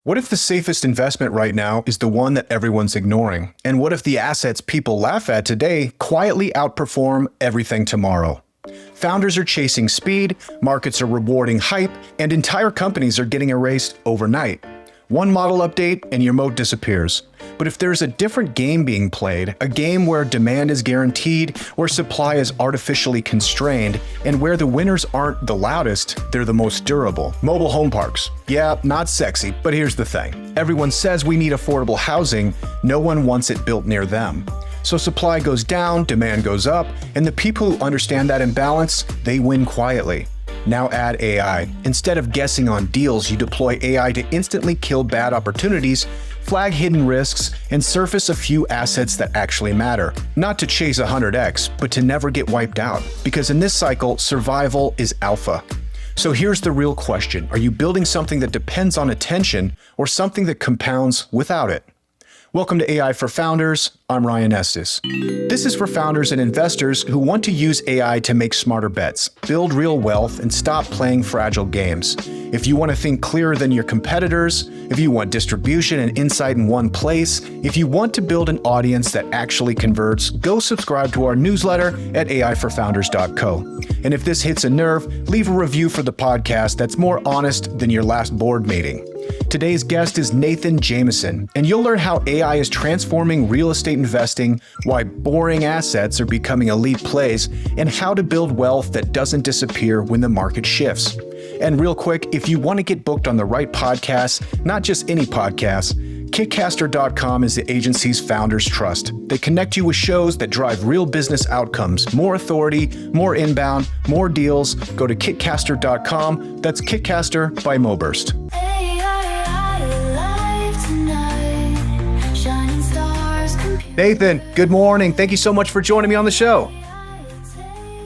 What if the safest investment right now is the one that everyone's ignoring? And what if the assets people laugh at today quietly outperform everything tomorrow? Founders are chasing speed, markets are rewarding hype, and entire companies are getting erased overnight. One model update and your moat disappears. But if there's a different game being played, a game where demand is guaranteed, where supply is artificially constrained, and where the winners aren't the loudest, they're the most durable. Mobile home parks. Yeah, not sexy, but here's the thing. Everyone says we need affordable housing, no one wants it built near them. So supply goes down, demand goes up, and the people who understand that imbalance, they win quietly. Now add AI. Instead of guessing on deals, you deploy AI to instantly kill bad opportunities, flag hidden risks, and surface a few assets that actually matter. Not to chase 100x, but to never get wiped out. Because in this cycle, survival is alpha. So here's the real question. Are you building something that depends on attention or something that compounds without it? Welcome to AI for Founders. I'm Ryan Estes. This is for founders and investors who want to use AI to make smarter bets, build real wealth, and stop playing fragile games. If you want to think clearer than your competitors, if you want distribution and insight in one place, if you want to build an audience that actually converts, go subscribe to our newsletter at aiforfounders.co. And if this hits a nerve, leave a review for the podcast that's more honest than your last board meeting. Today's guest is Nathan Jameson, and you'll learn how AI is transforming real estate investing, why boring assets are becoming elite plays, and how to build wealth that doesn't disappear when the market shifts. And real quick, if you want to get booked on the right podcast, not just any podcast, Kitcaster.com is the agency's founders trust. They connect you with shows that drive real business outcomes, more authority, more inbound, more deals. Go to Kitcaster.com. That's Kitcaster by Moburst. Nathan, good morning. Thank you so much for joining me on the show.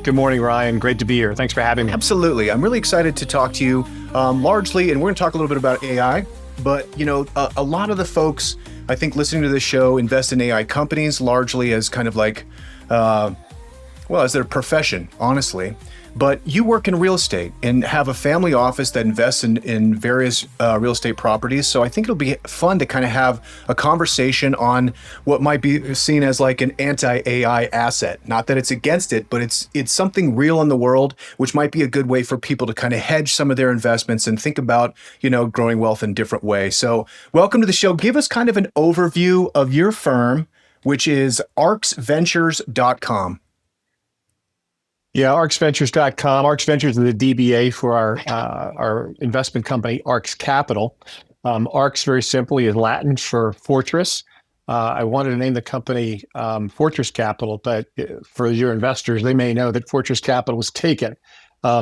Good morning, Ryan. Great to be here. Thanks for having me. Absolutely. I'm really excited to talk to you largely, and we're going to talk a little bit about AI, but a lot of the folks, I think, listening to this show invest in AI companies largely as kind of like, as their profession, honestly. But you work in real estate and have a family office that invests in various real estate properties. So I think it'll be fun to kind of have a conversation on what might be seen as like an anti-AI asset. Not that it's against it, but it's something real in the world, which might be a good way for people to kind of hedge some of their investments and think about, growing wealth in a different way. So welcome to the show. Give us kind of an overview of your firm, which is arcsventures.com. Yeah, arcsventures.com. Arcs Ventures is the DBA for our investment company, Arcs Capital. Arcs, very simply, is Latin for fortress. I wanted to name the company Fortress Capital, but for your investors, they may know that Fortress Capital was taken.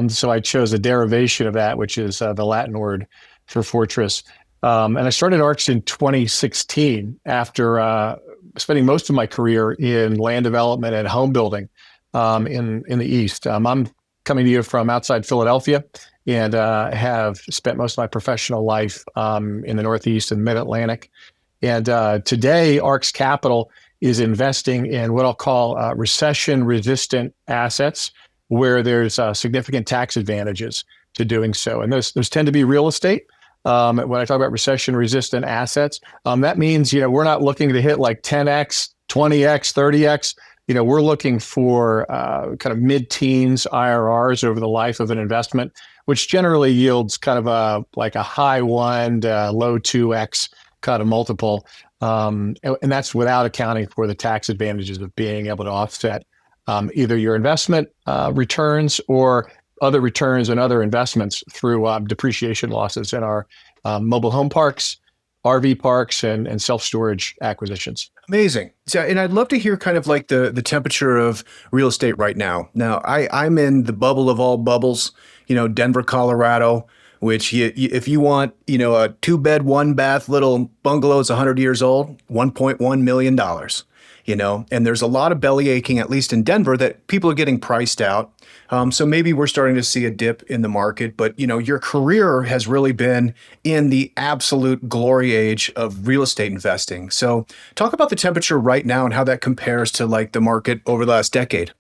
So I chose a derivation of that, which is the Latin word for fortress. And I started Arcs in 2016 after spending most of my career in land development and home building. In the East. I'm coming to you from outside Philadelphia and have spent most of my professional life in the Northeast and Mid-Atlantic. And today, Arcs Capital is investing in what I'll call recession-resistant assets where there's significant tax advantages to doing so. And those tend to be real estate. When I talk about recession-resistant assets, that means we're not looking to hit like 10x, 20x, 30x. We're looking for kind of mid-teens IRRs over the life of an investment, which generally yields kind of a high 1 to low 2x kind of multiple. And that's without accounting for the tax advantages of being able to offset either your investment returns or other returns and other investments through depreciation losses in our mobile home parks, RV parks, and self-storage acquisitions. Amazing. So, and I'd love to hear kind of like the temperature of real estate right now. Now, I'm in the bubble of all bubbles, Denver, Colorado, which if you want, a 2-bed, 1-bath little bungalow is 100 years old, $1.1 million, and there's a lot of belly aching, at least in Denver, that people are getting priced out. So maybe we're starting to see a dip in the market, but your career has really been in the absolute glory age of real estate investing. So talk about the temperature right now and how that compares to like the market over the last decade.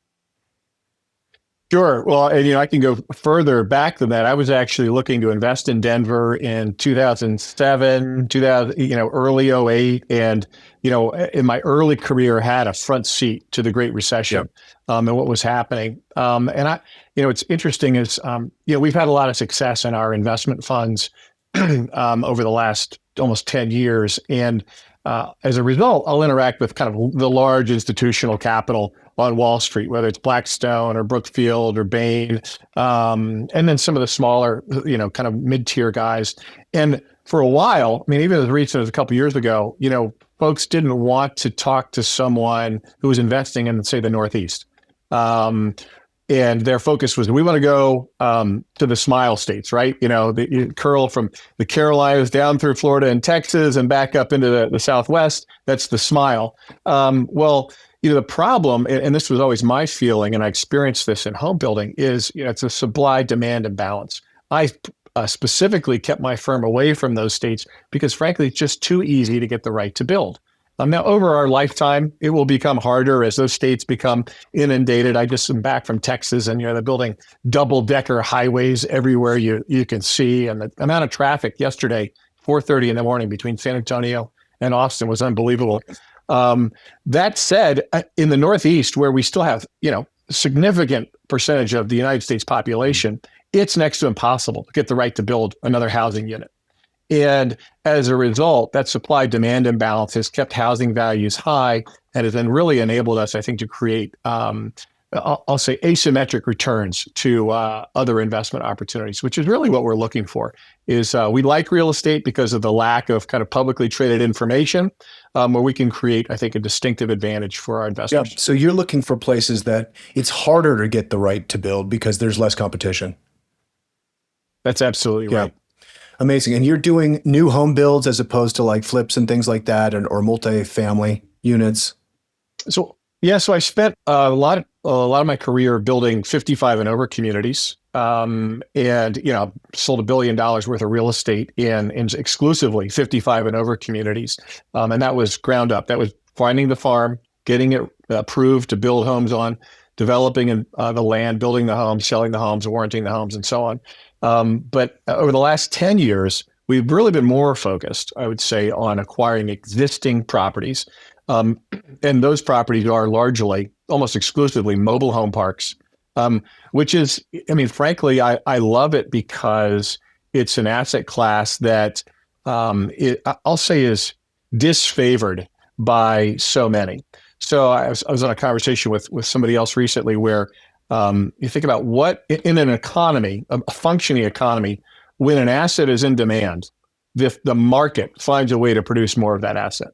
Sure. Well, and I can go further back than that. I was actually looking to invest in Denver in 2007, 2000, early '08, and in my early career, had a front seat to the Great Recession, and what was happening. And it's interesting is, we've had a lot of success in our investment funds over the last almost 10 years, and as a result, I'll interact with kind of the large institutional capital on Wall Street, whether it's Blackstone or Brookfield or Bain, and then some of the smaller, kind of mid-tier guys. And for a while, I mean, even as recent as a couple of years ago, folks didn't want to talk to someone who was investing in, say, the Northeast. And their focus was, we want to go to the Smile States, right? You curl from the Carolinas down through Florida and Texas and back up into the Southwest. That's the Smile. The problem, and this was always my feeling, and I experienced this in home building, is it's a supply-demand imbalance. I specifically kept my firm away from those states because, frankly, it's just too easy to get the right to build. Now, over our lifetime, it will become harder as those states become inundated. I just am back from Texas, and they're building double-decker highways everywhere you can see. And the amount of traffic yesterday, 4:30 in the morning between San Antonio and Austin, was unbelievable. That said, in the Northeast, where we still have significant percentage of the United States population, it's next to impossible to get the right to build another housing unit. And as a result, that supply-demand imbalance has kept housing values high and has then really enabled us, I think, to create, I'll say, asymmetric returns to other investment opportunities, which is really what we're looking for. Is we like real estate because of the lack of kind of publicly traded information, where we can create, I think, a distinctive advantage for our investors. Yeah. So you're looking for places that it's harder to get the right to build because there's less competition. That's absolutely right. Amazing. And you're doing new home builds as opposed to like flips and things like that, or multi-family units? So I spent a lot of my career building 55 and over communities, and sold $1 billion worth of real estate in exclusively 55 and over communities, and that was ground up. That was finding the farm, getting it approved to build homes on, developing the land, building the homes, selling the homes, warranting the homes, and so on. But over the last 10 years, we've really been more focused, I would say, on acquiring existing properties. And those properties are largely, almost exclusively, mobile home parks, which is, frankly, I love it because it's an asset class that I'll say is disfavored by so many. So I was on a conversation with somebody else recently where you think about what in an economy, a functioning economy, when an asset is in demand, the market finds a way to produce more of that asset.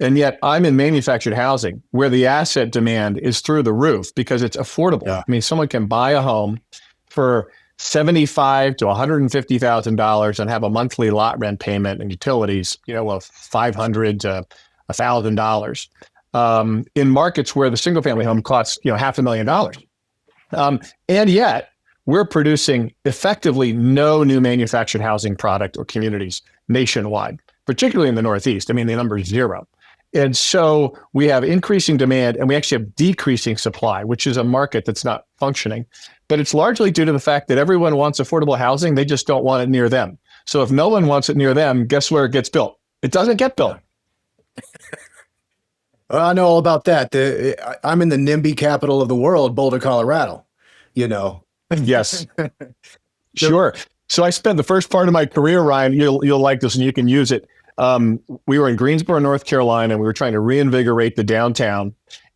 And yet I'm in manufactured housing where the asset demand is through the roof because it's affordable. Yeah. Someone can buy a home for $75,000 to $150,000 and have a monthly lot rent payment and utilities, of $500 to $1,000. In markets where the single family home costs, $500,000. And yet we're producing effectively no new manufactured housing product or communities nationwide, particularly in the Northeast. The number is zero. And so we have increasing demand and we actually have decreasing supply, which is a market that's not functioning. But it's largely due to the fact that everyone wants affordable housing. They just don't want it near them. So if no one wants it near them, guess where it gets built? It doesn't get built. I know all about that. I'm in the NIMBY capital of the world, Boulder, Colorado, Yes. Sure. So I spent the first part of my career, Ryan, you'll like this and you can use it. We were in Greensboro, North Carolina, and we were trying to reinvigorate the downtown.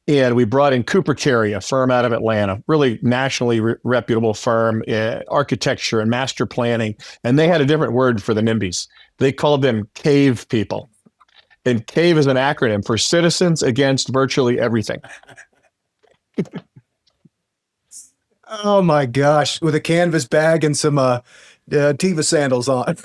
And we brought in Cooper Carey, a firm out of Atlanta, really nationally reputable firm in architecture and master planning. And they had a different word for the NIMBYs. They called them cave people. And CAVE is an acronym for Citizens Against Virtually Everything. Oh my gosh, with a canvas bag and some Teva sandals on.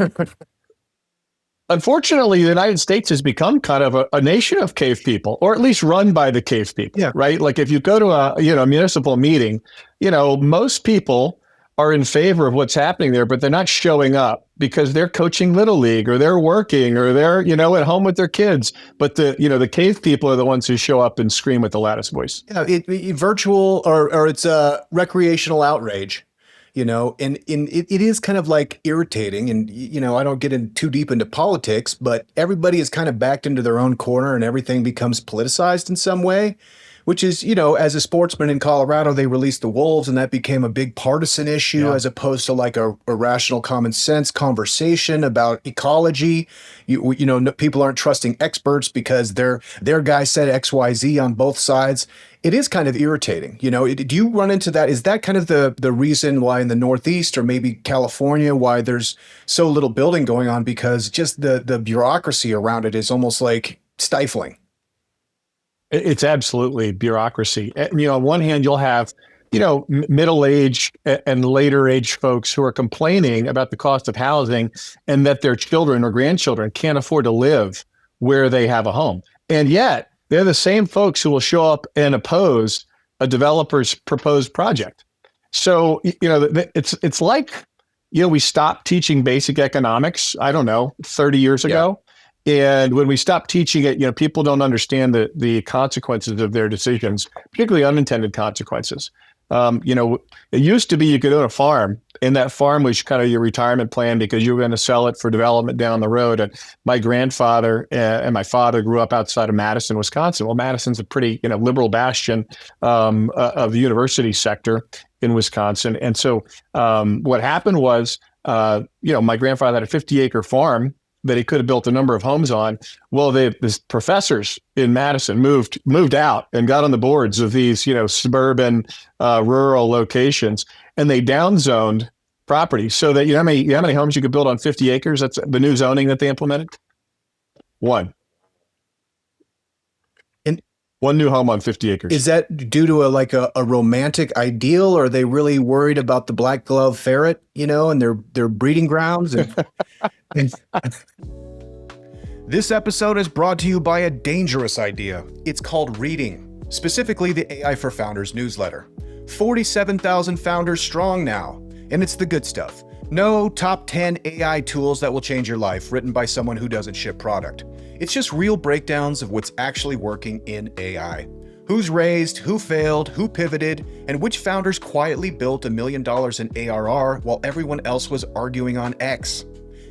Unfortunately, the United States has become kind of a nation of cave people, or at least run by the cave people, right? Like if you go to a municipal meeting, most people are in favor of what's happening there, but they're not showing up because they're coaching little league or they're working or they're, at home with their kids. But the cave people are the ones who show up and scream with the loudest voice. Yeah, virtual or it's a recreational outrage. And it is kind of like irritating. And, I don't get in too deep into politics, but everybody is kind of backed into their own corner and everything becomes politicized in some way, which is, as a sportsman in Colorado, they released the Wolves and that became a big partisan issue as opposed to like a rational common sense conversation about ecology. People aren't trusting experts because their guy said XYZ on both sides. It is kind of irritating. Do you run into that? Is that kind of the reason why in the Northeast or maybe California, why there's so little building going on? Because just the bureaucracy around it is almost like stifling. It's absolutely bureaucracy. On one hand, you'll have, middle-aged and later-aged folks who are complaining about the cost of housing and that their children or grandchildren can't afford to live where they have a home. And yet, they're the same folks who will show up and oppose a developer's proposed project. So, it's like, we stopped teaching basic economics, I don't know, 30 years ago. And when we stop teaching it, people don't understand the consequences of their decisions, particularly unintended consequences. It used to be you could own a farm, and that farm was kind of your retirement plan because you were going to sell it for development down the road. And my grandfather and my father grew up outside of Madison, Wisconsin. Well, Madison's a pretty liberal bastion of the university sector in Wisconsin. And so what happened was, my grandfather had a 50-acre farm that he could have built a number of homes on. Well, the professors in Madison moved out and got on the boards of these, suburban, rural locations, and they downzoned property so that how many homes you could build on 50 acres? That's the new zoning that they implemented. One new home on 50 acres. Is that due to a romantic ideal, or are they really worried about the black glove ferret, and their breeding grounds? This episode is brought to you by a dangerous idea. It's called reading, specifically the AI for Founders newsletter. 47,000 founders strong now, and it's the good stuff. No top 10 AI tools that will change your life written by someone who doesn't ship product. It's just real breakdowns of what's actually working in AI. Who's raised, who failed, who pivoted, and which founders quietly built $1 million in ARR while everyone else was arguing on X.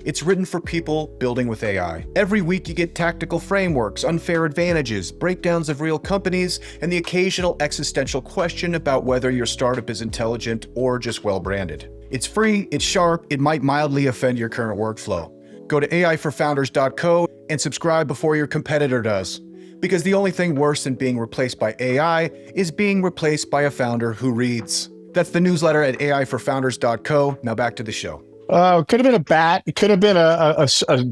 It's written for people building with AI. Every week you get tactical frameworks, unfair advantages, breakdowns of real companies, and the occasional existential question about whether your startup is intelligent or just well-branded. It's free, it's sharp, it might mildly offend your current workflow. Go to aiforfounders.co and subscribe before your competitor does. Because the only thing worse than being replaced by AI is being replaced by a founder who reads. That's the newsletter at aiforfounders.co. Now back to the show. It could have been a bat. It could have been a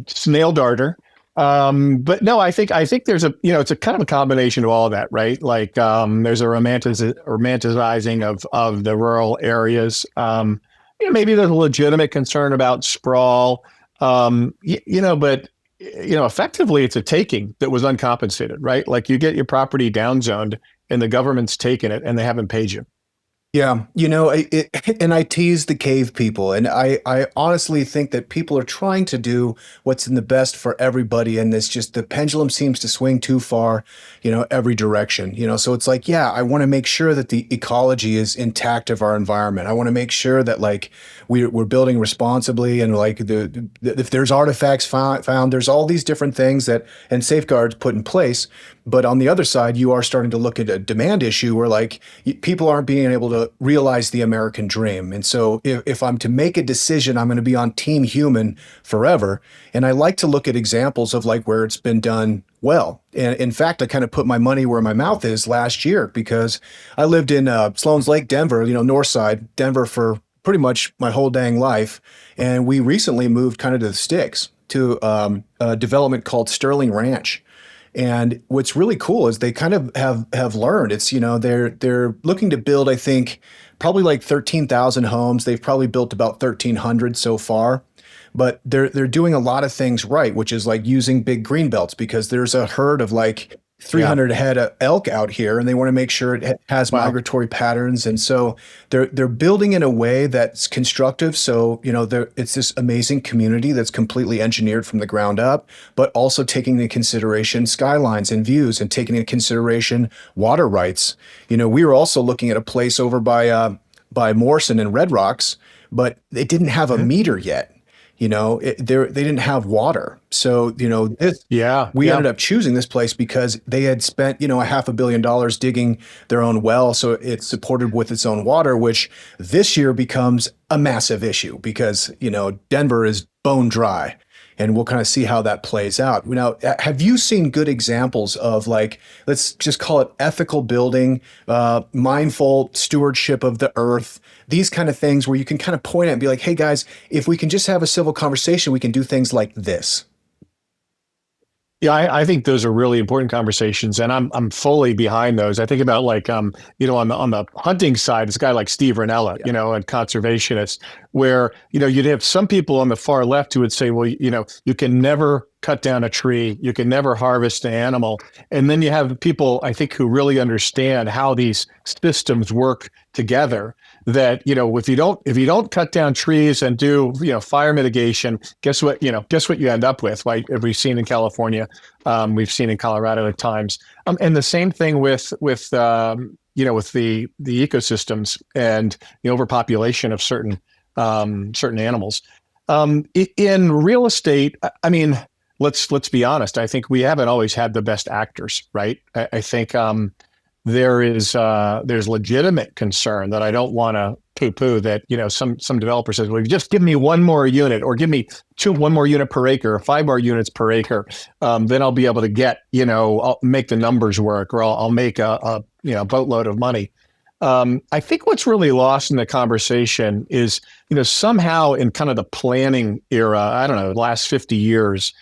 snail darter. But no, I think there's it's a kind of a combination of all of that, right? Like there's a romanticizing of the rural areas. Maybe there's a legitimate concern about sprawl. But effectively it's a taking that was uncompensated, right? Like you get your property downzoned and the government's taken it and they haven't paid you. Yeah, and I tease the cave people, and I honestly think that people are trying to do what's in the best for everybody, and it's just the pendulum seems to swing too far, every direction, so it's like, yeah, I want to make sure that the ecology is intact of our environment. I want to make sure that we're building responsibly, and if there's artifacts found, there's all these different things and safeguards put in place. But on the other side, you are starting to look at a demand issue where people aren't being able to realize the American dream. And so if I'm to make a decision, I'm going to be on team human forever. And I like to look at examples of where it's been done well. And in fact, I kind of put my money where my mouth is last year because I lived in Sloan's Lake, Denver, north side Denver for pretty much my whole dang life. And we recently moved kind of to the sticks to a development called Sterling Ranch. And what's really cool is they kind of have learned. It's, they're looking to build, I think, probably 13,000 homes. They've probably built about 1,300 so far. But they're doing a lot of things right, which is using big green belts because there's a herd of Yeah. 300 head of elk out here, and they want to make sure it has Wow. migratory patterns. And so they're building in a way that's constructive. So, it's this amazing community that's completely engineered from the ground up, but also taking into consideration skylines and views and taking into consideration water rights. We were also looking at a place over by Morrison and Red Rocks, but it didn't have a Mhm. meter yet. They didn't have water. So, Yeah. we Yeah. ended up choosing this place because they had spent, a $500 million digging their own well. So it's supported with its own water, which this year becomes a massive issue because, Denver is bone dry. And we'll kind of see how that plays out. Now, have you seen good examples of, like, let's just call it ethical building, mindful stewardship of the earth, these kind of things where you can kind of point at and be like, hey guys, if we can just have a civil conversation, we can do things like this. Yeah, I think those are really important conversations, and I'm fully behind those. I think about, like, on the hunting side, this guy like Steve Rinella, Yeah. and conservationists, where you'd have some people on the far left who would say, well, you can never cut down a tree, you can never harvest an animal, and then you have people, I think, who really understand how these systems work together. That if you don't cut down trees and do fire mitigation, guess what you end up with, like we've seen in California, we've seen in Colorado at times, and the same thing with the ecosystems and the overpopulation of certain animals. In real estate, I mean, let's be honest. I think we haven't always had the best actors, right? I think there's legitimate concern that I don't want to poo-poo, that some developer says, well, just give me one more unit, or give me one more unit per acre, or 5 more units per acre, then I'll be able to I'll make the numbers work, or I'll make a boatload of money. I think what's really lost in the conversation is, somehow in kind of the planning era, I don't know, the last 50 years,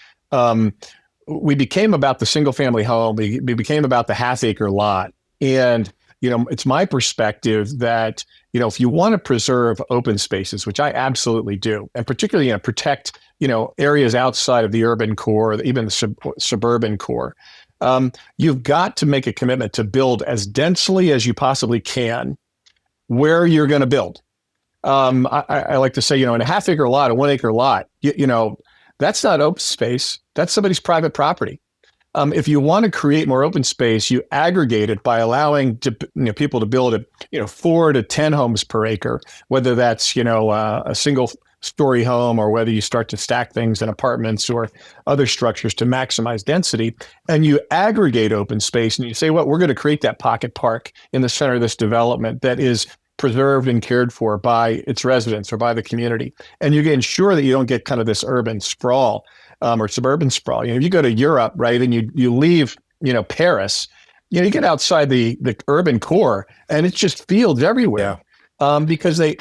we became about the single family home. We became about the half acre lot. And, it's my perspective that, if you want to preserve open spaces, which I absolutely do, and particularly, protect, areas outside of the urban core, even the suburban core, you've got to make a commitment to build as densely as you possibly can where you're going to build. I like to say, in a half acre lot, a 1 acre lot, that's not open space. That's somebody's private property. If you want to create more open space, you aggregate it by allowing people to build 4 to 10 homes per acre, whether that's a single story home, or whether you start to stack things in apartments or other structures to maximize density. And you aggregate open space, and you say, well, we're going to create that pocket park in the center of this development that is preserved and cared for by its residents or by the community. And you can ensure that you don't get kind of this urban sprawl, or suburban sprawl. If you go to Europe, right, and you leave, Paris, you get outside the urban core, and it's just fields everywhere. Because they,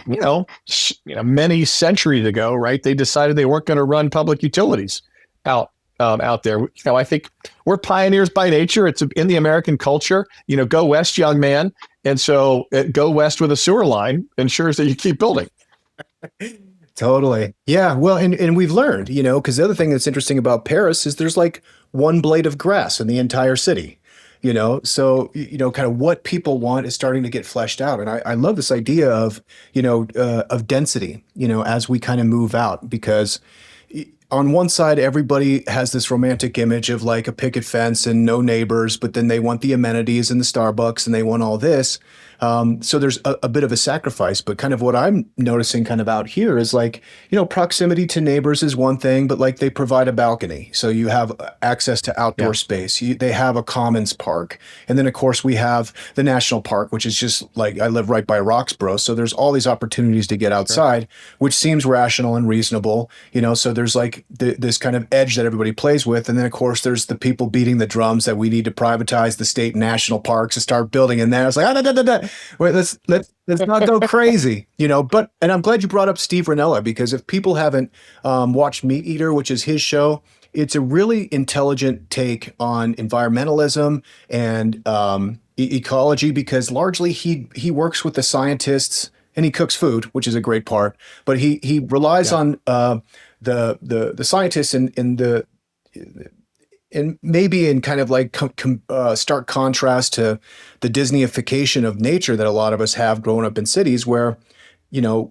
many centuries ago, right, they decided they weren't going to run public utilities out there. I think we're pioneers by nature. It's in the American culture. Go west, young man. And so go west with a sewer line ensures that you keep building. Totally. Yeah. Well, and we've learned, because the other thing that's interesting about Paris is there's like one blade of grass in the entire city, so, kind of what people want is starting to get fleshed out. And I love this idea of density, as we kind of move out, because on one side, everybody has this romantic image of like a picket fence and no neighbors, but then they want the amenities and the Starbucks and they want all this. So there's a bit of a sacrifice, but kind of what I'm noticing kind of out here is like, proximity to neighbors is one thing, but like they provide a balcony. So you have access to outdoor space. They have a commons park. And then of course we have the national park, which is just like, I live right by Roxborough. So there's all these opportunities to get outside, which seems rational and reasonable, so there's like this kind of edge that everybody plays with. And then of course there's the people beating the drums that we need to privatize the state national parks and start building in there. It's like, wait, let's not go crazy, but, and I'm glad you brought up Steve Rinella, because if people haven't watched Meat Eater, which is his show, it's a really intelligent take on environmentalism and ecology, because largely he works with the scientists and he cooks food, which is a great part, but he relies on the scientists and the and maybe in kind of like stark contrast to the Disneyification of nature that a lot of us have growing up in cities where,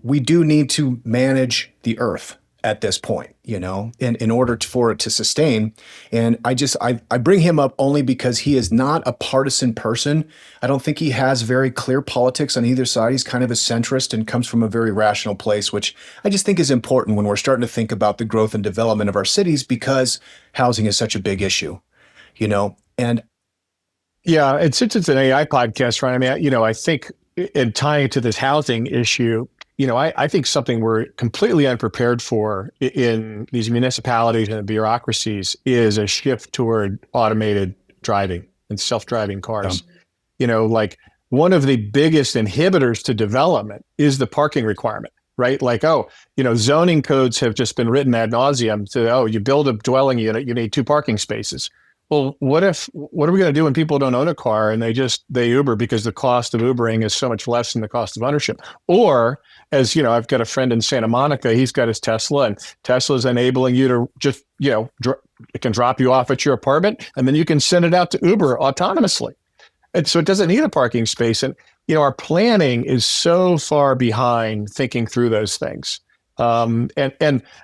we do need to manage the earth at this point, in order for it to sustain. And I bring him up only because he is not a partisan person. I don't think he has very clear politics on either side. He's kind of a centrist and comes from a very rational place, which I just think is important when we're starting to think about the growth and development of our cities, because housing is such a big issue, and Yeah, and since it's an AI podcast, right? I mean, I think in tying it to this housing issue, I think something we're completely unprepared for in these municipalities and bureaucracies is a shift toward automated driving and self-driving cars. Like one of the biggest inhibitors to development is the parking requirement, right? Like, zoning codes have just been written ad nauseum to, you build a dwelling unit, you need 2 parking spaces. Well, what are we going to do when people don't own a car and they Uber because the cost of Ubering is so much less than the cost of ownership? Or as I've got a friend in Santa Monica, he's got his Tesla, and Tesla's enabling you to just, it can drop you off at your apartment and then you can send it out to Uber autonomously. And so it doesn't need a parking space. And, our planning is so far behind thinking through those things. And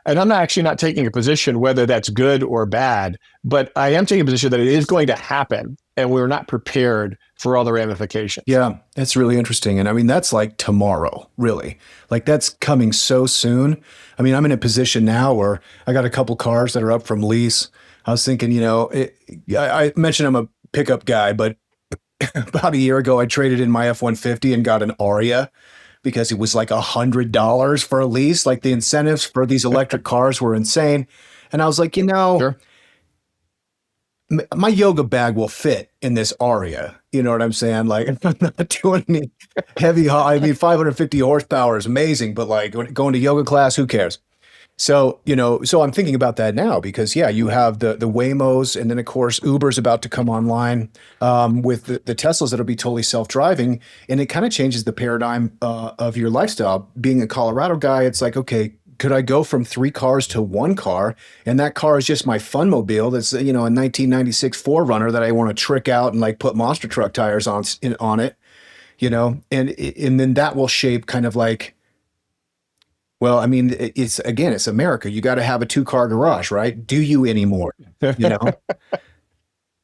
I'm actually not taking a position whether that's good or bad, but I am taking a position that it is going to happen and we're not prepared for all the ramifications. Yeah, that's really interesting. And I mean, that's like tomorrow, really. Like that's coming so soon. I mean, I'm in a position now where I got a couple cars that are up from lease. I was thinking, I mentioned I'm a pickup guy, but about a year ago, I traded in my F-150 and got an Aria because it was like $100 for a lease. Like the incentives for these electric cars were insane. And I was like, Sure. my yoga bag will fit in this Aria. You know what I'm saying? Like I'm not doing any heavy. I mean, 550 horsepower is amazing, but like going to yoga class, who cares? So, so I'm thinking about that now because, yeah, you have the Waymos, and then, of course, Uber's about to come online with the Teslas that'll be totally self-driving. And it kind of changes the paradigm of your lifestyle. Being a Colorado guy, it's like, okay, could I go from 3 cars to 1 car? And that car is just my fun mobile. That's, a 1996 4Runner that I want to trick out and like put monster truck tires on it, and then that will shape kind of like, well, I mean, it's America. You got to have a 2-car garage, right? Do you anymore?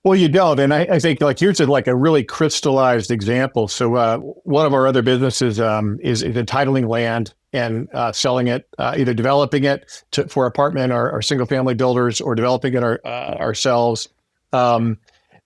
Well, you don't. And I think like here's a really crystallized example. So one of our other businesses is entitling land and selling it, either developing it for apartment or single family builders or developing it ourselves.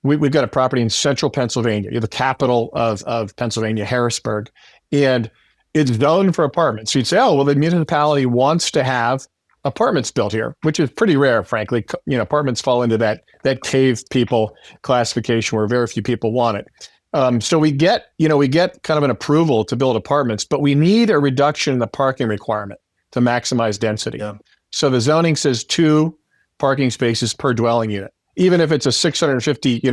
We've got a property in central Pennsylvania, the capital of Pennsylvania, Harrisburg. And it's zoned for apartments. So you'd say, the municipality wants to have apartments built here, which is pretty rare, frankly. Apartments fall into that cave people classification where very few people want it. So we get kind of an approval to build apartments, but we need a reduction in the parking requirement to maximize density. Yeah. So the zoning says 2 parking spaces per dwelling unit. Even if it's a 650,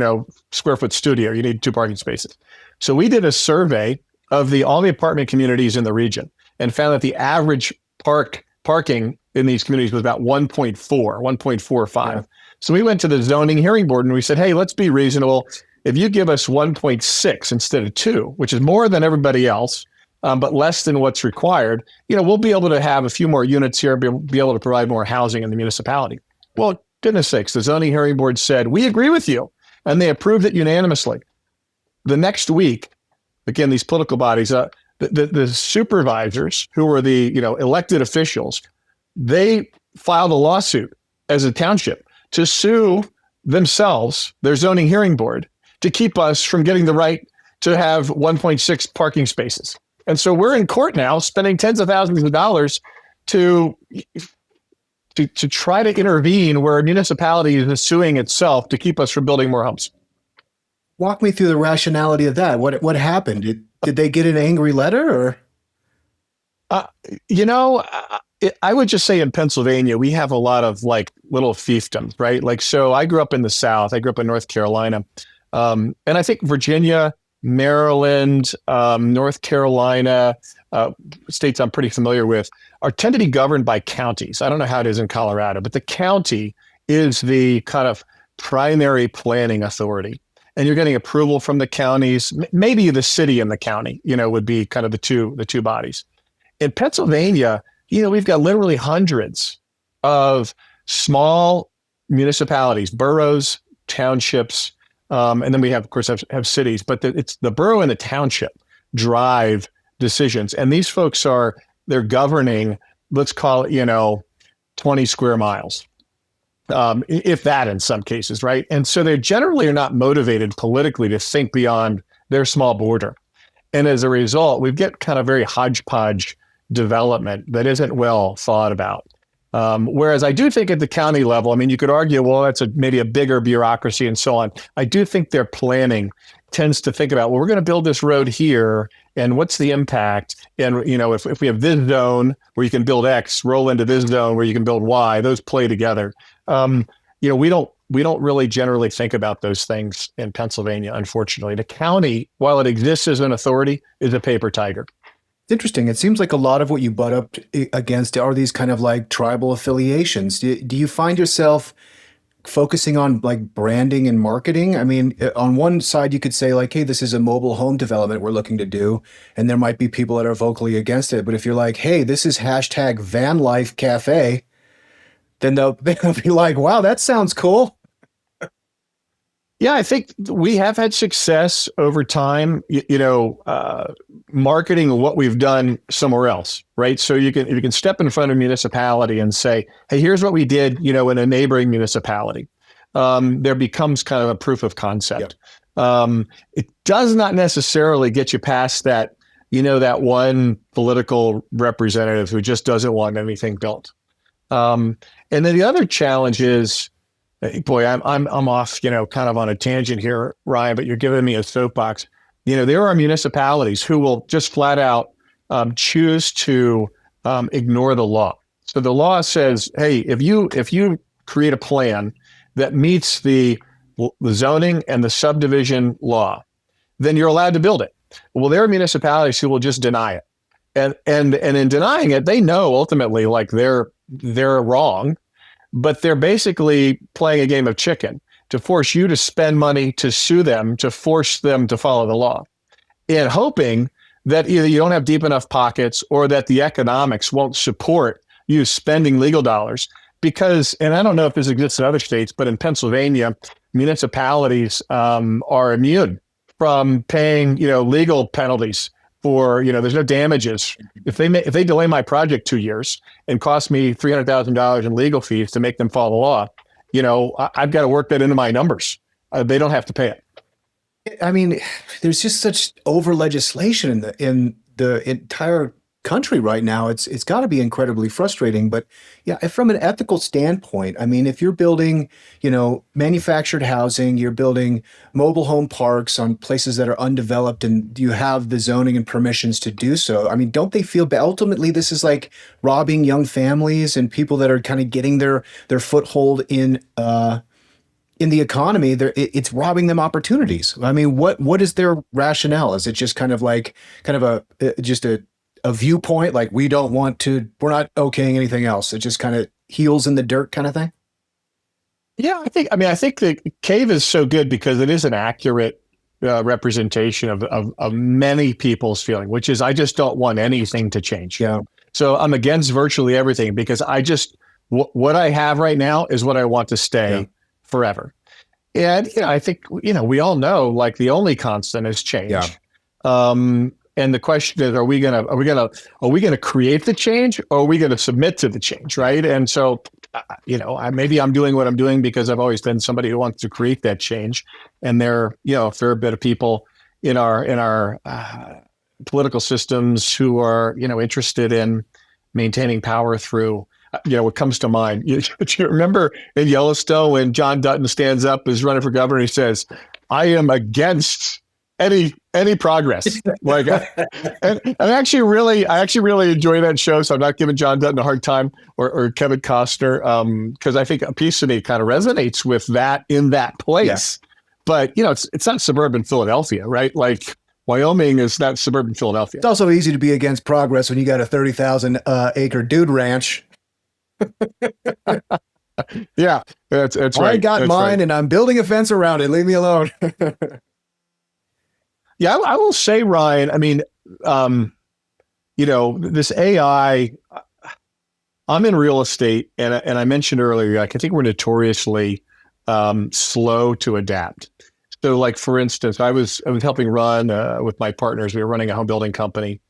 square foot studio, you need 2 parking spaces. So we did a survey of all the apartment communities in the region and found that the average parking in these communities was about 1.45. Yeah. So we went to the zoning hearing board and we said, hey, let's be reasonable. If you give us 1.6 instead of 2, which is more than everybody else, but less than what's required, we'll be able to have a few more units here, be able to provide more housing in the municipality. Well, goodness sakes, the zoning hearing board said, we agree with you. And they approved it unanimously. The next week, again, these political bodies, the supervisors who were the elected officials, they filed a lawsuit as a township to sue themselves, their zoning hearing board, to keep us from getting the right to have 1.6 parking spaces. And so we're in court now, spending tens of thousands of dollars to try to intervene where a municipality is suing itself to keep us from building more homes. Walk me through the rationality of that. What happened? Did they get an angry letter or? I would just say in Pennsylvania, we have a lot of like little fiefdoms, right? Like, so I grew up in the South. I grew up in North Carolina. And I think Virginia, Maryland, North Carolina, states I'm pretty familiar with, tend to be governed by counties. I don't know how it is in Colorado, but the county is the kind of primary planning authority. And you're getting approval from the counties, maybe the city and the county, would be kind of the two bodies. In Pennsylvania, we've got literally hundreds of small municipalities, boroughs, townships, and then we have, of course, have cities, but it's the borough and the township drive decisions. And these folks they're governing, let's call it, 20 square miles, if that in some cases, right? And so they generally are not motivated politically to think beyond their small border. And as a result, we get kind of very hodgepodge development that isn't well thought about. Whereas I do think at the county level, I mean, you could argue, well, that's maybe a bigger bureaucracy and so on. I do think their planning tends to think about, well, we're going to build this road here, and what's the impact? And, if we have this zone where you can build X, roll into this zone where you can build Y, those play together. We don't really generally think about those things in Pennsylvania, unfortunately. The county, while it exists as an authority, is a paper tiger. It's interesting. It seems like a lot of what you butt up against are these kind of like tribal affiliations. Do you find yourself focusing on like branding and marketing? I mean, on one side, you could say like, hey, this is a mobile home development we're looking to do. And there might be people that are vocally against it. But if you're like, hey, this is hashtag van life cafe, then they'll be like, wow, that sounds cool. Yeah, I think we have had success over time, marketing what we've done somewhere else, right? So you can step in front of a municipality and say, hey, here's what we did, in a neighboring municipality. There becomes kind of a proof of concept. Yep. It does not necessarily get you past that, that one political representative who just doesn't want anything built. And then the other challenge is, boy, I'm off, kind of on a tangent here, Ryan, but you're giving me a soapbox. There are municipalities who will just flat out choose to ignore the law. So the law says, hey, if you create a plan that meets the zoning and the subdivision law, then you're allowed to build it. Well, there are municipalities who will just deny it. And in denying it, they know ultimately like they're wrong, but they're basically playing a game of chicken to force you to spend money to sue them, to force them to follow the law, and hoping that either you don't have deep enough pockets or that the economics won't support you spending legal dollars. Because, and I don't know if this exists in other states, but in Pennsylvania, municipalities are immune from paying, legal penalties for, there's no damages. If they delay my project 2 years and cost me $300,000 in legal fees to make them follow the law, I've got to work that into my numbers. They don't have to pay it. I mean, there's just such over legislation in the entire country right now. It's got to be incredibly frustrating. But yeah, from an ethical standpoint, I mean, if you're building, manufactured housing, you're building mobile home parks on places that are undeveloped, and you have the zoning and permissions to do so. I mean, don't they feel ultimately this is like robbing young families and people that are kind of getting their foothold in the economy? It's robbing them opportunities. I mean, what is their rationale? Is it just kind of a viewpoint, like we're not okaying anything else? It just kind of heels in the dirt kind of thing? Yeah, I think the cave is so good because it is an accurate representation of many people's feeling, which is I just don't want anything to change. Yeah. So I'm against virtually everything because what I have right now is what I want to stay forever. And, I think, we all know like the only constant is change. Yeah. And the question is, are we gonna create the change, or are we gonna submit to the change, right? And so, maybe I'm doing what I'm doing because I've always been somebody who wants to create that change. And there are a fair bit of people in our political systems who are interested in maintaining power through. What comes to mind? You remember in Yellowstone when John Dutton stands up as running for governor? He says, "I am against any progress." Like, and I actually really enjoy that show. So I'm not giving John Dutton a hard time or Kevin Costner, because I think a piece of me kind of resonates with that in that place. Yeah. But it's not suburban Philadelphia, right? Like Wyoming is not suburban Philadelphia. It's also easy to be against progress when you got a 30,000 acre dude ranch. Yeah, that's I right. got That's right. mine and I'm building a fence around it. Leave me alone. Yeah, I will say, Ryan. I mean, um, this AI. I'm in real estate, and I mentioned earlier, like, I think we're notoriously slow to adapt. So, like, for instance, I was helping run with my partners. We were running a home building company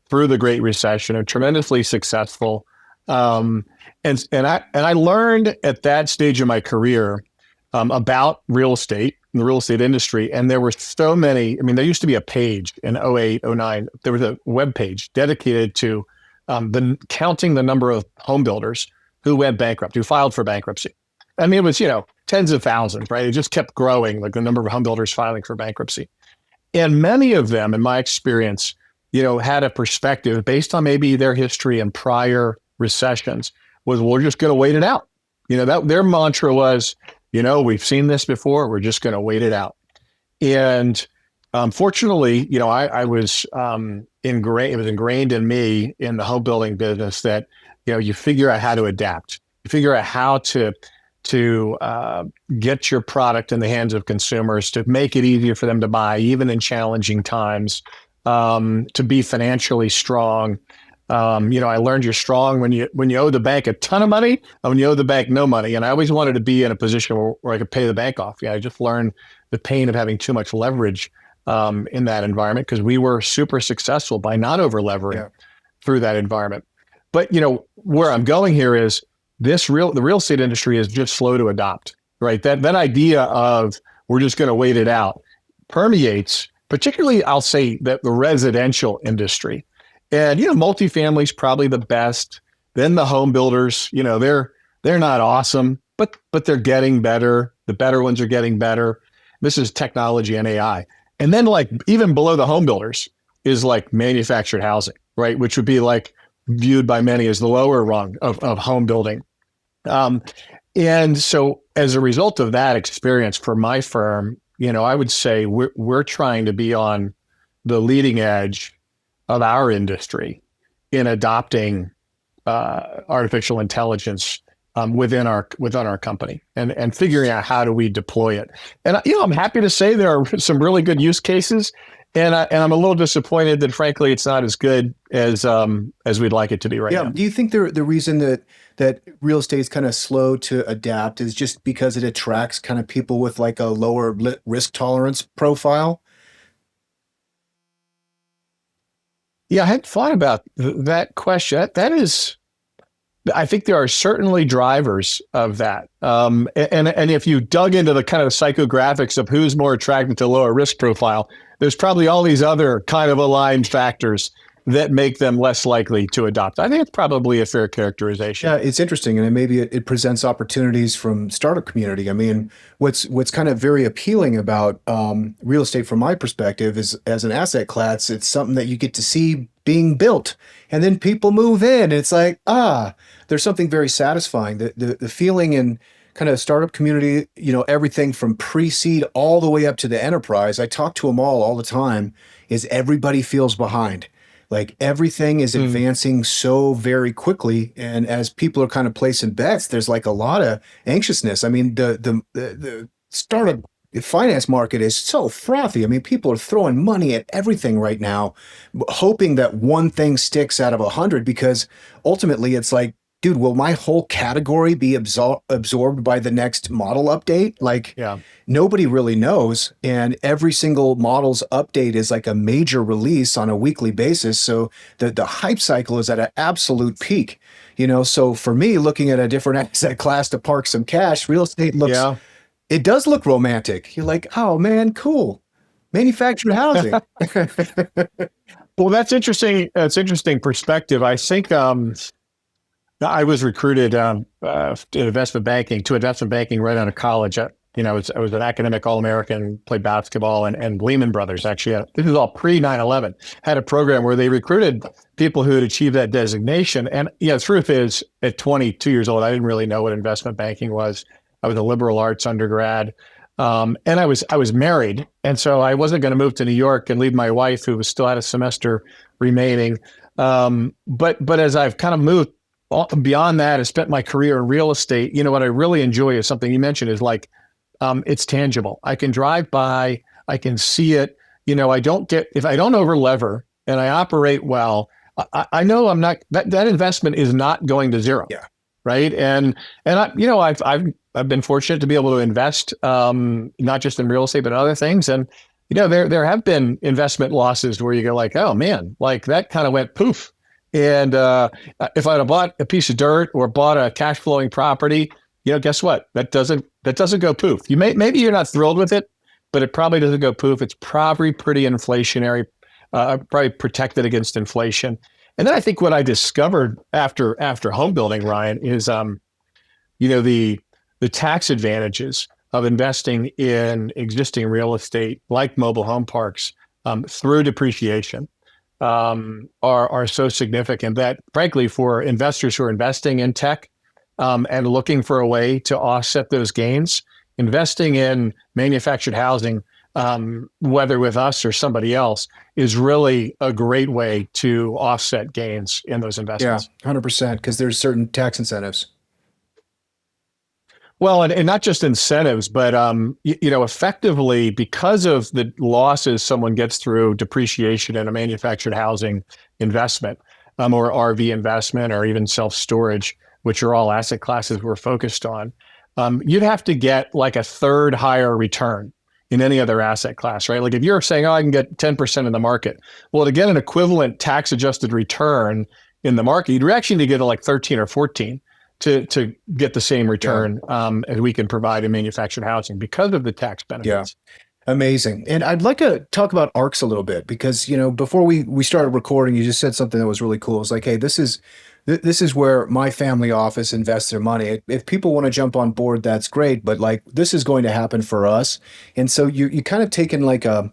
through the Great Recession, and tremendously successful. Um, and I learned at that stage of my career about real estate and the real estate industry. And there were so many. I mean, there used to be a page in '08, '09. There was a web page dedicated to the counting the number of home builders who went bankrupt, who filed for bankruptcy. I mean, it was tens of thousands, right? It just kept growing, like the number of home builders filing for bankruptcy. And many of them, in my experience, had a perspective based on maybe their history and prior recessions was, we're just going to wait it out. That their mantra was, we've seen this before. We're just going to wait it out. And fortunately, I was ingrained. It was ingrained in me in the home building business that you figure out how to adapt. You figure out how to get your product in the hands of consumers, to make it easier for them to buy, even in challenging times, to be financially strong. I learned you're strong when you owe the bank a ton of money and when you owe the bank no money. And I always wanted to be in a position where I could pay the bank off. I just learned the pain of having too much leverage in that environment, because we were super successful by not over levering through that environment. But where I'm going here is the real estate industry is just slow to adopt, right? That idea of we're just going to wait it out permeates, particularly, I'll say, that the residential industry. And multifamily is probably the best. Then the home builders, they're not awesome, but they're getting better. The better ones are getting better. This is technology and AI. And then, like, even below the home builders is like manufactured housing, right? Which would be like viewed by many as the lower rung of home building. And so as a result of that experience for my firm, I would say we're trying to be on the leading edge of our industry in adopting artificial intelligence within our company, and figuring out how do we deploy it. And I'm happy to say there are some really good use cases, and I'm a little disappointed that, frankly, it's not as good as we'd like it to be right now. Do you think the reason that real estate is kind of slow to adapt is just because it attracts kind of people with like a lower risk tolerance profile? Yeah, I hadn't thought about that question. That is, I think there are certainly drivers of that. And if you dug into the kind of psychographics of who's more attracted to lower risk profile, there's probably all these other kind of aligned factors that make them less likely to adopt. I think it's probably a fair characterization. Yeah, it's interesting, and maybe it presents opportunities from startup community. I mean, what's kind of very appealing about real estate, from my perspective, is as an asset class, it's something that you get to see being built, and then people move in, and it's like, there's something very satisfying. The feeling in kind of startup community, everything from pre-seed all the way up to the enterprise. I talk to them all the time. Is everybody feels behind. Like, everything is advancing so very quickly, and as people are kind of placing bets, there's like a lot of anxiousness. I mean, the startup finance market is so frothy. I mean, people are throwing money at everything right now, hoping that one thing sticks out of 100, because ultimately it's like, dude, will my whole category be absorbed by the next model update? Like, nobody really knows. And every single model's update is like a major release on a weekly basis. So the hype cycle is at an absolute peak. So for me, looking at a different asset class to park some cash, real estate it does look romantic. You're like, oh man, cool. Manufactured housing. Well, that's interesting. That's interesting perspective. I think I was recruited to investment banking right out of college. I was an academic All-American, played basketball, and Lehman Brothers, actually, this is all pre 9/11, had a program where they recruited people who had achieved that designation. And the truth is, at 22 years old, I didn't really know what investment banking was. I was a liberal arts undergrad. And I was married. And so I wasn't going to move to New York and leave my wife, who was still had a semester remaining. But as I've kind of moved beyond that, I spent my career in real estate. What I really enjoy is something you mentioned is like, it's tangible. I can drive by, I can see it. If I don't over lever and I operate well, I know I'm not, that investment is not going to zero. Yeah. Right. I've been fortunate to be able to invest, not just in real estate, but other things. And, there have been investment losses where you go like, oh man, like that kind of went poof. And if I'd have bought a piece of dirt or bought a cash flowing property, guess what? That doesn't go poof. Maybe you're not thrilled with it, but it probably doesn't go poof. It's probably pretty inflationary, probably protected against inflation. And then I think what I discovered after home building, Ryan, is the tax advantages of investing in existing real estate like mobile home parks through depreciation are so significant that, frankly, for investors who are investing in tech and looking for a way to offset those gains, investing in manufactured housing, whether with us or somebody else, is really a great way to offset gains in those investments. Yeah, 100%, because there's certain tax incentives. Well, and not just incentives, but effectively, because of the losses someone gets through depreciation in a manufactured housing investment, or RV investment, or even self-storage, which are all asset classes we're focused on, you'd have to get like a third higher return in any other asset class, right? Like if you're saying, oh, I can get 10% in the market, well, to get an equivalent tax-adjusted return in the market, you'd actually need to get like 13 or 14. To get the same return as we can provide in manufactured housing because of the tax benefits. Yeah, amazing. And I'd like to talk about ARCs a little bit because, before we started recording, you just said something that was really cool. It's like, hey, this is where my family office invests their money. If people want to jump on board, that's great. But like, this is going to happen for us. And so you kind of taken like a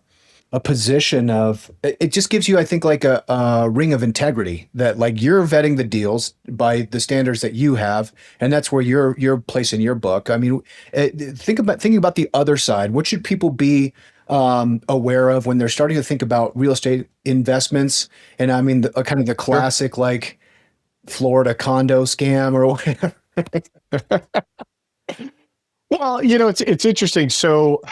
position of, it just gives you, I think, like a ring of integrity that like you're vetting the deals by the standards that you have. And that's where you're placing your book. I mean, thinking about the other side, what should people be aware of when they're starting to think about real estate investments? And I mean, kind of the classic, like Florida condo scam or whatever. Well, it's interesting. So,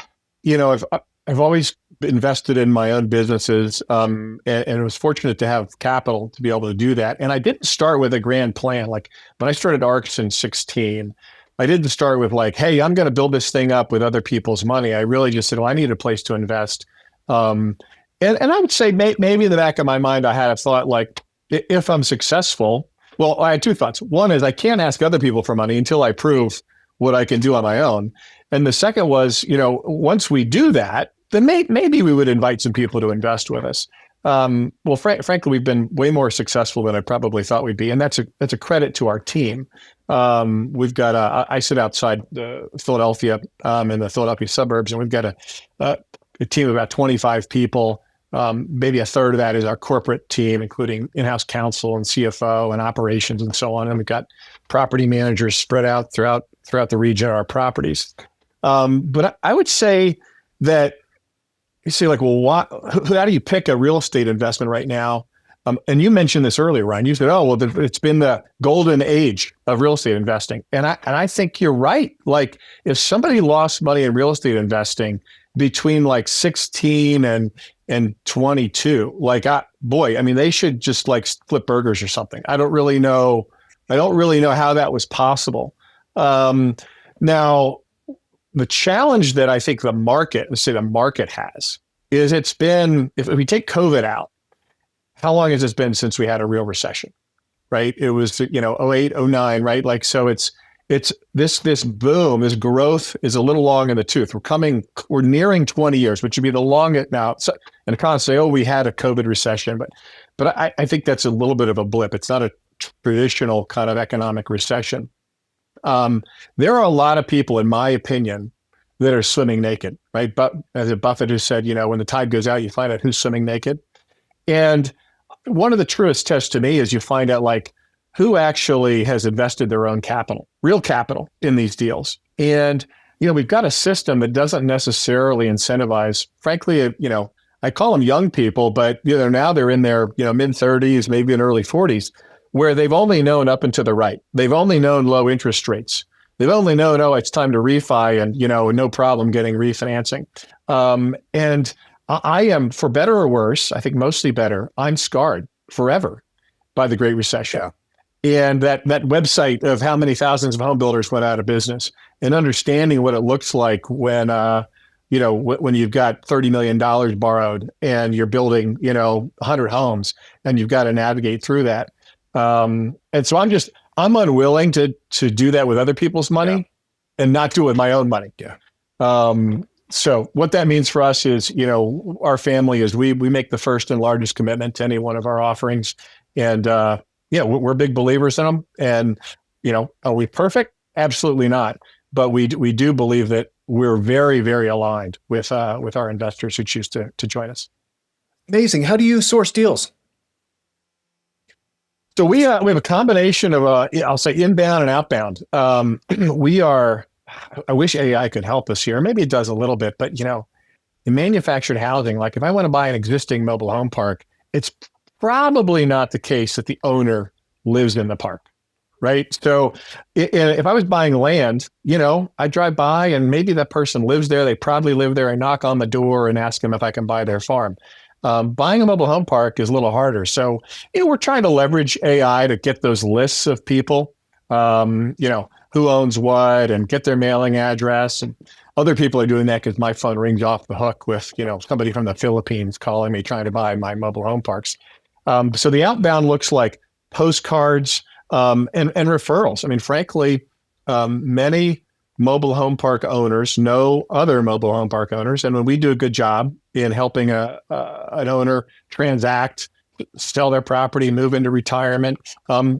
I've always invested in my own businesses, and was fortunate to have capital to be able to do that. And I didn't start with a grand plan. Like when I started ARCs in 2016, I didn't start with like, hey, I'm going to build this thing up with other people's money. I really just said, well, I need a place to invest. And I would say maybe in the back of my mind, I had a thought like, if I'm successful, well, I had two thoughts. One is I can't ask other people for money until I prove what I can do on my own. And the second was, once we do that, then maybe we would invite some people to invest with us. Well, frankly, we've been way more successful than I probably thought we'd be, and that's a credit to our team. We've got I sit outside Philadelphia in the Philadelphia suburbs, and we've got a team of about 25 people. Maybe a third of that is our corporate team, including in-house counsel and CFO and operations and so on. And we've got property managers spread out throughout the region of our properties. But I would say that you say like, well, how do you pick a real estate investment right now? And you mentioned this earlier, Ryan. You said, oh, well, it's been the golden age of real estate investing. And I think you're right. Like if somebody lost money in real estate investing between like 16 and 22, like, boy, I mean, they should just like flip burgers or something. I don't really know how that was possible. Now, the challenge that I think the market has is it's been, if we take COVID out, how long has this been since we had a real recession, right? It was, 08, 09, right? Like, so it's this boom, this growth is a little long in the tooth. We're nearing 20 years, which would be the longest now. So, and economists say, oh, we had a COVID recession, but I think that's a little bit of a blip. It's not a traditional kind of economic recession. There are a lot of people, in my opinion, that are swimming naked, right? But as Buffett who said, when the tide goes out, you find out who's swimming naked. And one of the truest tests to me is you find out like who actually has invested their own capital, real capital in these deals. And, we've got a system that doesn't necessarily incentivize, frankly, I call them young people, but now they're in their, mid 30s, maybe in early 40s, where they've only known up and to the right. They've only known low interest rates. They've only known, oh, it's time to refi and, no problem getting refinancing. And I am, for better or worse, I think mostly better, I'm scarred forever by the Great Recession. Yeah. And that website of how many thousands of home builders went out of business, and understanding what it looks like when, when you've got $30 million borrowed and you're building, 100 homes, and you've got to navigate through that. And so I'm unwilling to do that with other people's money and not do it with my own money. Yeah. So what that means for us is, our family is we make the first and largest commitment to any one of our offerings. And, we're big believers in them. And, are we perfect? Absolutely not. But we do believe that we're very, very aligned with our investors who choose to join us. Amazing. How do you source deals? So we have a combination of, I'll say, inbound and outbound. I wish AI could help us here. Maybe it does a little bit, but in manufactured housing, like if I want to buy an existing mobile home park, it's probably not the case that the owner lives in the park, right? So if I was buying land, I drive by and maybe that person lives there. They probably live there. I knock on the door and ask them if I can buy their farm. Buying a mobile home park is a little harder. So, we're trying to leverage AI to get those lists of people, who owns what, and get their mailing address. And other people are doing that because my phone rings off the hook with, somebody from the Philippines calling me trying to buy my mobile home parks. So the outbound looks like postcards and referrals. I mean, frankly, many mobile home park owners know other mobile home park owners. And when we do a good job in helping an owner transact, sell their property, move into retirement,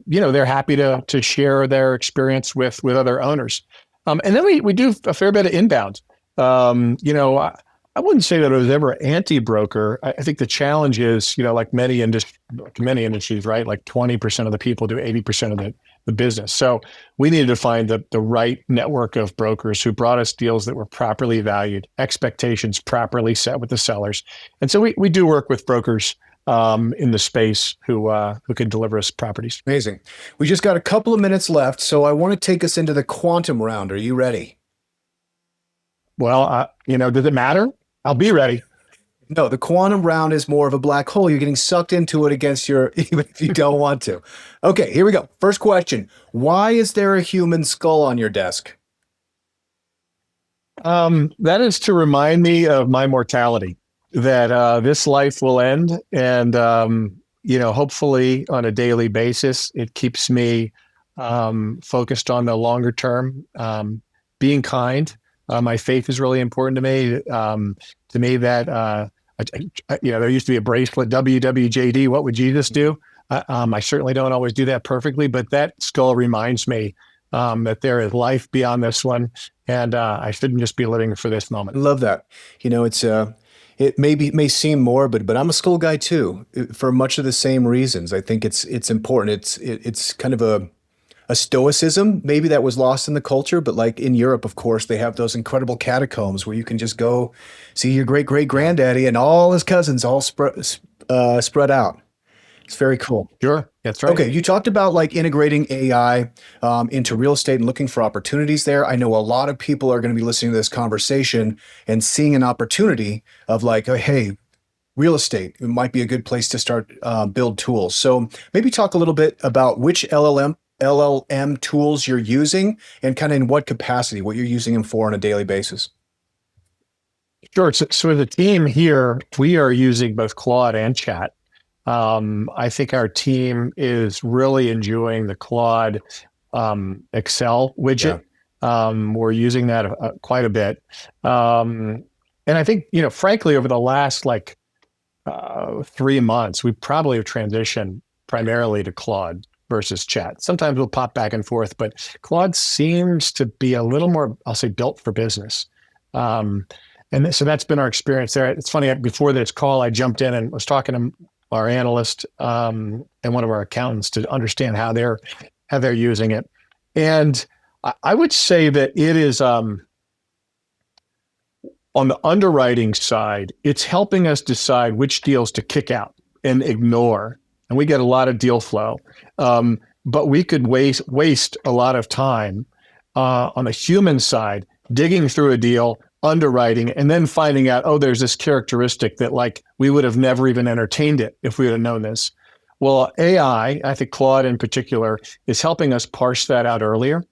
they're happy to share their experience with other owners. And then we do a fair bit of inbound. I wouldn't say that I was ever anti-broker. I think the challenge is, like many industries, right? Like 20% of the people do 80% of the business. So we needed to find the right network of brokers who brought us deals that were properly valued, expectations properly set with the sellers. And so we do work with brokers in the space who can deliver us properties. Amazing. We just got a couple of minutes left, so I want to take us into the quantum round. Are you ready? Well, does it matter? I'll be ready. No, the quantum round is more of a black hole. You're getting sucked into it even if you don't want to. Okay, here we go. First question. Why is there a human skull on your desk? That is to remind me of my mortality, that this life will end. And, hopefully on a daily basis, it keeps me focused on the longer term, being kind. My faith is really important to me. That, there used to be a bracelet, WWJD, what would Jesus do? I certainly don't always do that perfectly, but that skull reminds me that there is life beyond this one, and I shouldn't just be living for this moment. I love that. It may seem morbid, but I'm a skull guy too, for much of the same reasons. I think it's important. It's kind of a stoicism maybe that was lost in the culture, but like in Europe, of course, they have those incredible catacombs where you can just go see your great great granddaddy and all his cousins all spread out. It's very cool. Sure, that's right. Okay, you talked about like integrating AI into real estate and looking for opportunities there. I know a lot of people are going to be listening to this conversation and seeing an opportunity of like, oh, hey, real estate, it might be a good place to start build tools. So maybe talk a little bit about which LLM tools you're using and kind of in what capacity, what you're using them for on a daily basis. Sure. So as a team here, we are using both Claude and Chat. I think our team is really enjoying the Claude Excel widget. Yeah. We're using that quite a bit. And I think, frankly, over the last 3 months, we probably have transitioned primarily to Claude versus Chat. Sometimes we'll pop back and forth, but Claude seems to be a little more, I'll say, built for business. So that's been our experience there. It's funny, before this call, I jumped in and was talking to our analyst and one of our accountants to understand how they're using it. And I would say that it is, on the underwriting side, it's helping us decide which deals to kick out and ignore and we get a lot of deal flow. But we could waste a lot of time on the human side, digging through a deal, underwriting, and then finding out, oh, there's this characteristic that like we would have never even entertained it if we would have known this. Well, AI, I think Claude in particular, is helping us parse that out earlier.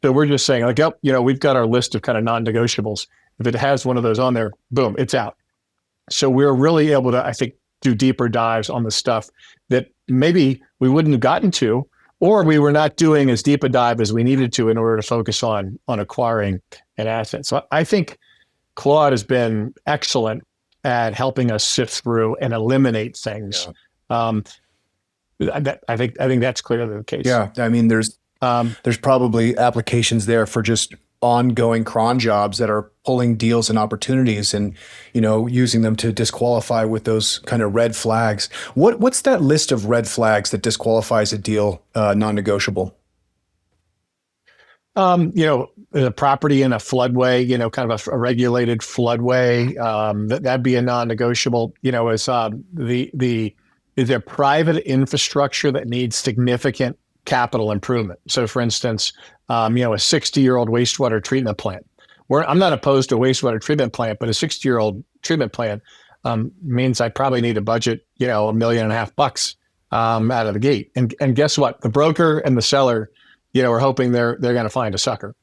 So we're just saying like, yep, we've got our list of kind of non-negotiables. If it has one of those on there, boom, it's out. So we're really able to, I think, do deeper dives on the stuff that maybe we wouldn't have gotten to, or we were not doing as deep a dive as we needed to in order to focus on acquiring an asset. So I think Claude has been excellent at helping us sift through and eliminate things. Yeah. I think that's clearly the case. Yeah, I mean, there's probably applications there for just ongoing cron jobs that are pulling deals and opportunities and, using them to disqualify with those kind of red flags. What's that list of red flags that disqualifies a deal non-negotiable? The property in a floodway, kind of a regulated floodway, that'd be a non-negotiable, is there private infrastructure that needs significant capital improvement? So for instance, a 60-year-old wastewater treatment plant. I'm not opposed to a wastewater treatment plant, but a 60-year-old treatment plant means I probably need a budget, $1.5 million out of the gate. And guess what? The broker and the seller, are hoping they're going to find a sucker.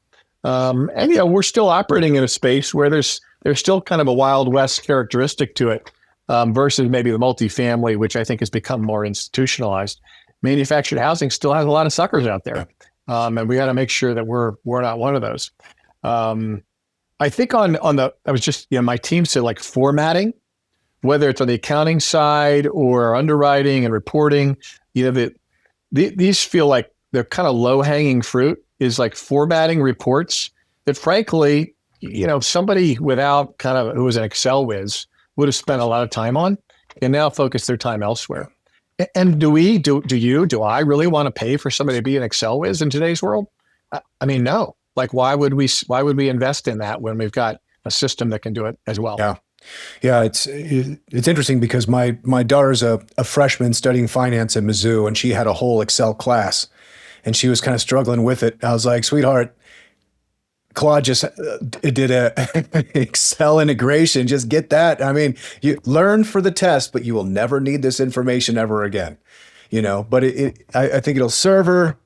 And we're still operating in a space where there's still kind of a Wild West characteristic to it versus maybe the multifamily, which I think has become more institutionalized. Manufactured housing still has a lot of suckers out there. And we got to make sure that we're not one of those. I think my team said like formatting, whether it's on the accounting side or underwriting and reporting, these feel like they're kind of low hanging fruit is like formatting reports that frankly, somebody without who was an Excel whiz would have spent a lot of time on and now focus their time elsewhere. And do I really want to pay for somebody to be an Excel whiz in today's world? I mean, no. Like, why would we invest in that when we've got a system that can do it as well? Yeah. It's interesting because my daughter's a freshman studying finance at Mizzou, and she had a whole Excel class, and she was kind of struggling with it. I was like, sweetheart, Claude just did a Excel integration. Just get that. I mean, you learn for the test, but you will never need this information ever again. But I think it'll serve her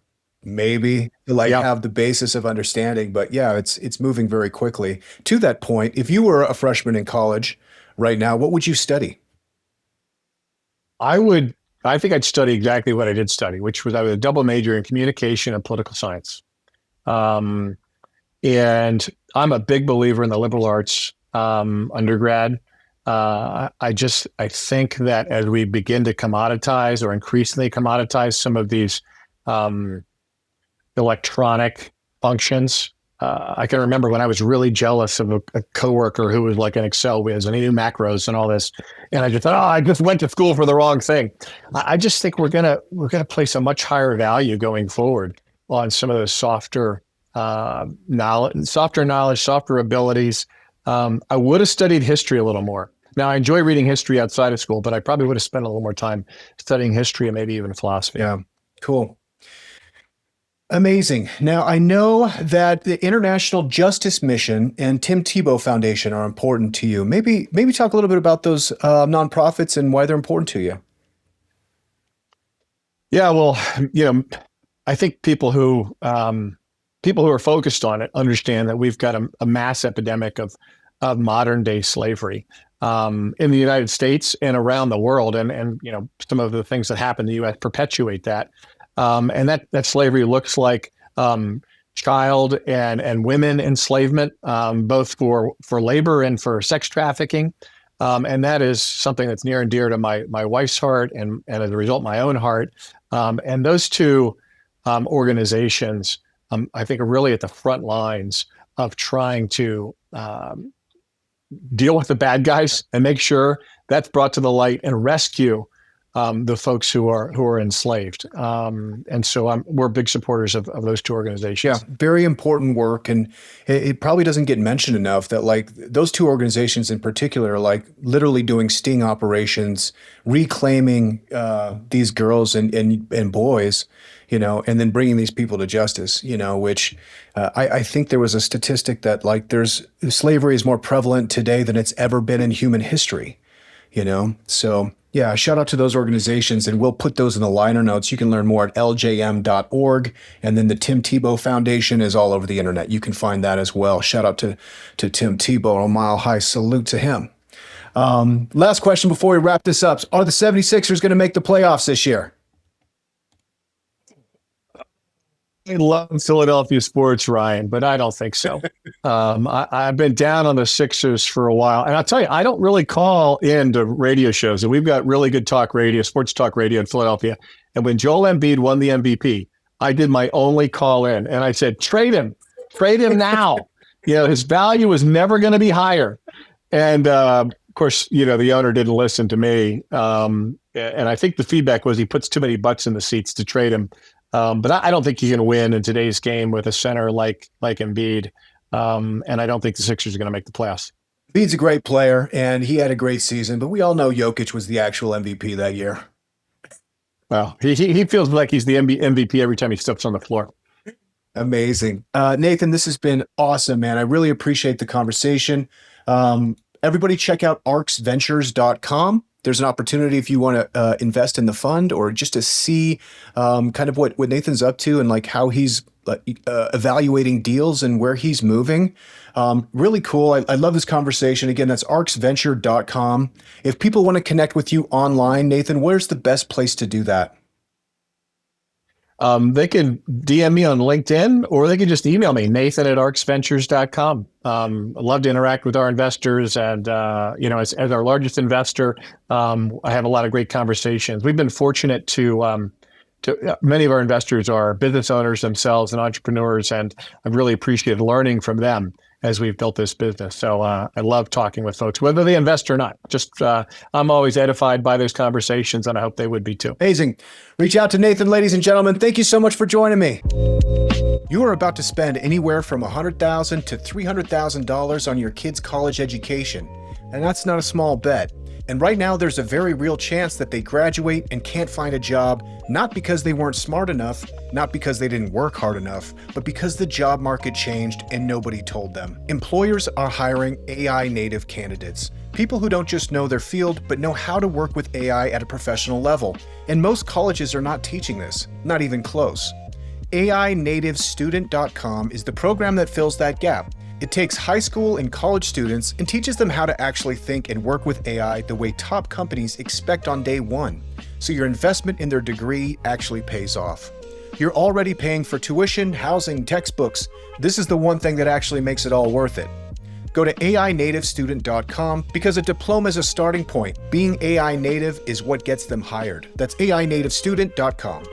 maybe to have the basis of understanding. But yeah, it's moving very quickly. To that point, if you were a freshman in college right now, what would you study? I think I'd study exactly what I did study, which was I was a double major in communication and political science. And I'm a big believer in the liberal arts undergrad. I think that as we begin to commoditize or increasingly commoditize some of these electronic functions, I can remember when I was really jealous of a coworker who was like an Excel whiz and he knew macros and all this, and I just thought, I just went to school for the wrong thing. I just think we're gonna place a much higher value going forward on some of those softer knowledge, softer abilities. I would have studied history a little more. Now, I enjoy reading history outside of school, but I probably would have spent a little more time studying history and maybe even philosophy. Yeah, cool. Amazing. Now, I know that the International Justice Mission and Tim Tebow Foundation are important to you. Maybe talk a little bit about those nonprofits and why they're important to you. Yeah, well, I think people who are focused on it understand that we've got a mass epidemic of modern day slavery in the United States and around the world, and some of the things that happen in the U.S. perpetuate that. And that slavery looks like child and women enslavement, both for labor and for sex trafficking. And that is something that's near and dear to my wife's heart and as a result, my own heart. And those two organizations, I think, are really at the front lines of trying to deal with the bad guys and make sure that's brought to the light and rescue the folks who are enslaved. And so we're big supporters of those two organizations. Yeah, very important work. And it probably doesn't get mentioned enough that like those two organizations in particular are like literally doing sting operations, reclaiming these girls and boys, and then bringing these people to justice, which I think there was a statistic that like slavery is more prevalent today than it's ever been in human history, So yeah, shout out to those organizations, and we'll put those in the liner notes. You can learn more at ljm.org, and then the Tim Tebow Foundation is all over the internet. You can find that as well. Shout out to Tim Tebow, a mile high salute to him. Last question before we wrap this up. Are the 76ers going to make the playoffs this year? I love Philadelphia sports, Ryan, but I don't think so. I've been down on the Sixers for a while. And I'll tell you, I don't really call into radio shows. And we've got really good talk radio, sports talk radio in Philadelphia. And when Joel Embiid won the MVP, I did my only call in. And I said, trade him now. His value is never going to be higher. And of course, the owner didn't listen to me. And I think the feedback was he puts too many butts in the seats to trade him. But I don't think you can win in today's game with a center like Embiid. And I don't think the Sixers are going to make the playoffs. Embiid's a great player, and he had a great season, but we all know Jokic was the actual MVP that year. Well, he feels like he's the MVP every time he steps on the floor. Amazing. Nathan, this has been awesome, man. I really appreciate the conversation. Everybody check out arcsventures.com. There's an opportunity if you want to invest in the fund or just to see kind of what Nathan's up to and like how he's evaluating deals and where he's moving. Really cool. I love this conversation. Again, that's arcsventure.com. If people want to connect with you online, Nathan, where's the best place to do that? They can DM me on LinkedIn, or they can just email me, nathan@arcsventures.com. I'd love to interact with our investors. And, as our largest investor, I have a lot of great conversations. We've been fortunate to many of our investors are business owners themselves and entrepreneurs, and I've really appreciated learning from them as we've built this business. So I love talking with folks, whether they invest or not. Just I'm always edified by those conversations, and I hope they would be too. Amazing. Reach out to Nathan, ladies and gentlemen. Thank you so much for joining me. You are about to spend anywhere from $100,000 to $300,000 on your kid's college education, and that's not a small bet. And right now, there's a very real chance that they graduate and can't find a job, not because they weren't smart enough, not because they didn't work hard enough, but because the job market changed and nobody told them. Employers are hiring AI native candidates, people who don't just know their field, but know how to work with AI at a professional level. And most colleges are not teaching this, not even close. AInativestudent.com is the program that fills that gap. It takes high school and college students and teaches them how to actually think and work with AI the way top companies expect on day one, so your investment in their degree actually pays off. You're already paying for tuition, housing, textbooks. This is the one thing that actually makes it all worth it. Go to AInativestudent.com because a diploma is a starting point. Being AI native is what gets them hired. That's AInativestudent.com.